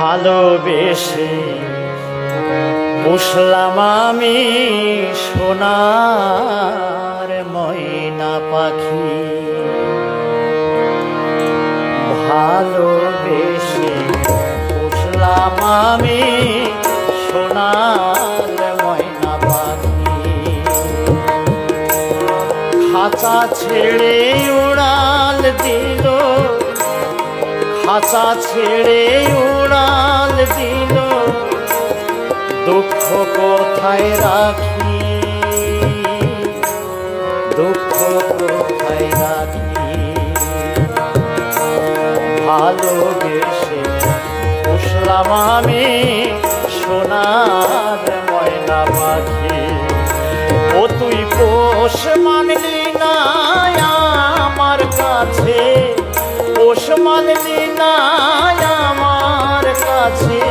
ভালোবেসে পুষলাম আমি সোনার ময়না পাখি। ভালোবেসে পুষলাম আমি সোনার ময়না পাখি। খাঁচা ছেড়ে উড়াল দিল, খাঁচা ছেড়ে উড়াল দিল, দুঃখ কোথায় রাখি, দুঃখ কোথায় রাখি। ভালোবেসে পুষলাম আমি সোনার ময়না পাখি। ও তুই পোষ মানলি না আমার কাছে, পোষ মানলি না আমার কাছে,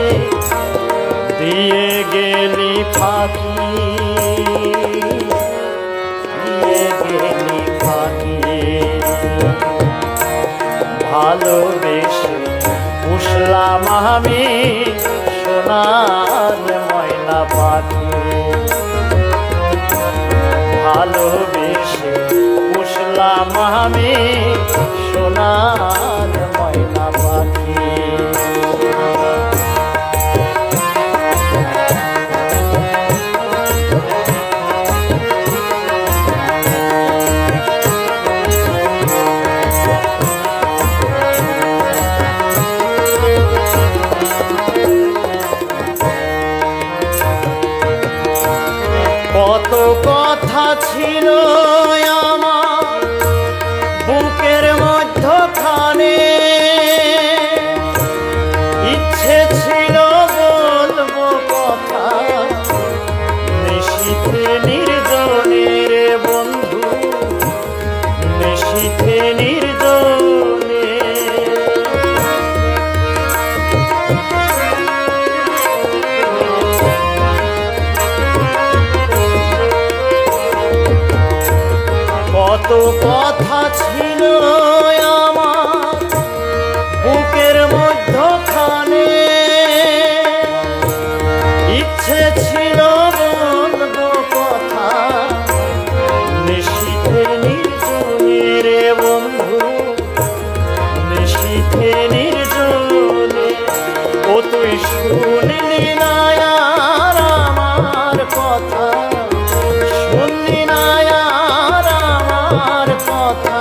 দিয়ে গেলি ফাঁকি, দিয়ে গেলি ফাঁকি। ভালোবেসে পুষলাম আমি সোনার ময়না পাখি। ভালোবেসে পুষলাম আমি সোনার ময়না পাখি। কত কথা ছিল আমার বুকের মধ্যখানে, ইচ্ছে ছিল বলবো কথা নিশীথে নির্জনে রে বন্ধু, নিশীথে নির্জনে। কত কথা ছিল আমার বুকের মধ্যখানে, ইচ্ছে ছিল বলবো কথা নিশীথে নির্জনে রে বন্ধু, নিশীথে নির্জনে। ও তুই শুনলি না আর আমার কথা, শুনলি না আমার কথা,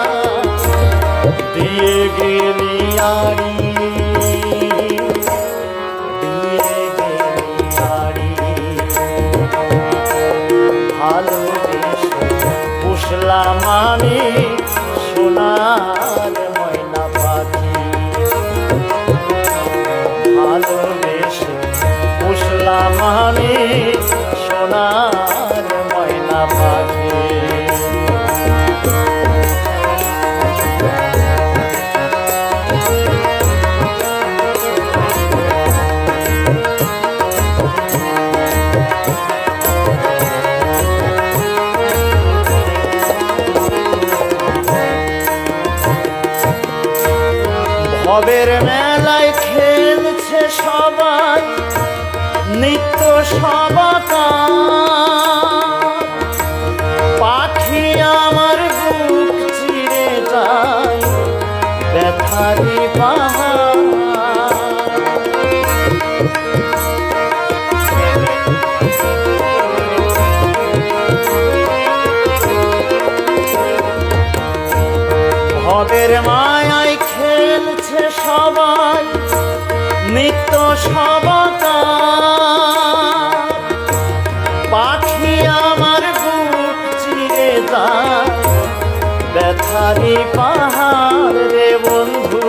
দিয়ে গেলি আড়ি, দিয়ে গেলি আড়ি। ভালোবেসে পুষলাম আমি সোনার ময়না পাখি। ভালোবেসে পুষলাম আমি সোনার ময়না পাখি। ভবের মেলায় খেলছে সবাই নিত্য সবাকার, পাখি আমার বুক চিরে যায় ব্যথারি পাহাড়। ভবের মায়ায় খেলছে সবাই নিত্য সবাকার, পাখি আমার বুক চিরে যায় ব্যথারি পাহাড় রে বন্ধু,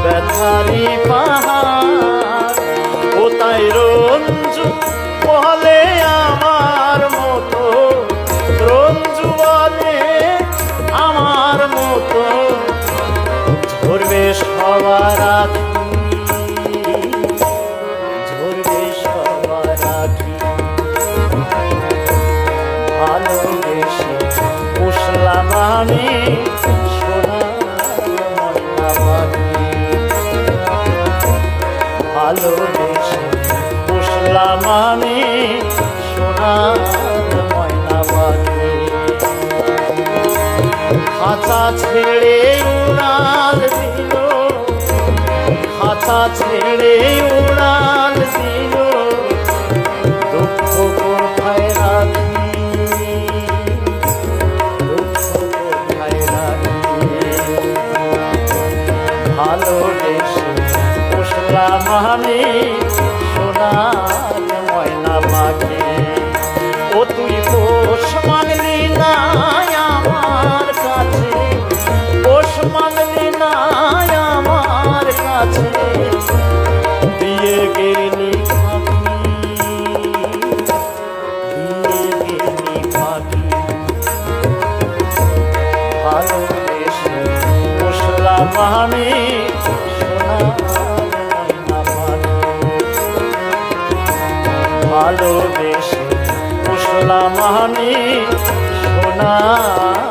ব্যথারি পাহাড়। ও তাই রঞ্জু বলে আমার মতো, রঞ্জু বলে আমার মতো, ঝরবে সবার আখি, ঝরবে সবার আখি। ভালোবেসে পুষলাম আমি সোনার ময়না পাখি। ভালোবেসে পুষলাম আমি সোনার ময়না পাখি। খাঁচা ছেড়ে উড়াল দিল, খাঁচা ছেড়ে উড়াল দিল, দুঃখ কোথায় রাখি, দুঃখ কোথায় রাখি। ভালোবেসে পুষলাম আমি সোনার ময়না পাখি। ও তুই পোষ মানলি না আমার কাছে, পোষ মানলি না আমার কাছে, দিয়ে গেলি পাখি, দিয়ে গেলি পাখি। ভালোবেসে পুষলাম আমি সোনার ময়না পাখি। ভালোবেসে পুষলাম আমি সোনার